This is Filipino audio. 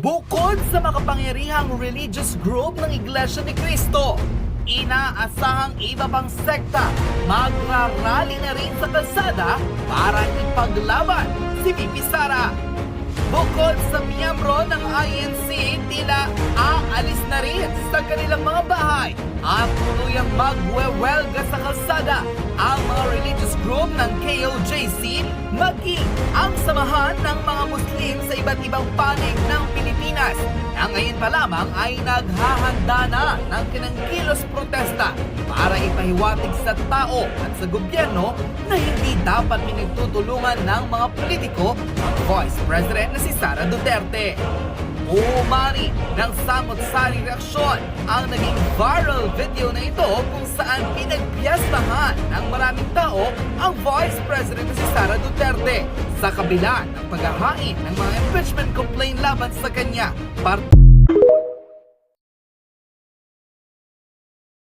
Bukod sa makapangyarihang religious group ng Iglesia ni Cristo, inaasahang iba pang sekta magrarally na rin sa kalsada para ipaglaban si VP Sara. Bukod sa miyembro ng INC, tila aalis na rin sa kanilang mga bahay at tuluyang magwewelga sa kalsada ang mga religious group ng KOJC, maging ang samahan ng mga Muslim sa iba't ibang panig ng Pilipinas na ngayon pa lamang ay naghahanda na ng kinangkilos protesta para ipahiwatig sa tao at sa gobyerno na hindi dapat pinagtutulungan ng mga politiko ang Vice President na si Sara Duterte. Umani ng samot-saring reaksyon ang naging viral video na ito kung saan pinagpiyastahan ng maraming tao ang Vice President na si Sara Duterte sa kabila ng paghahain ng mga impeachment complaint laban sa kanya.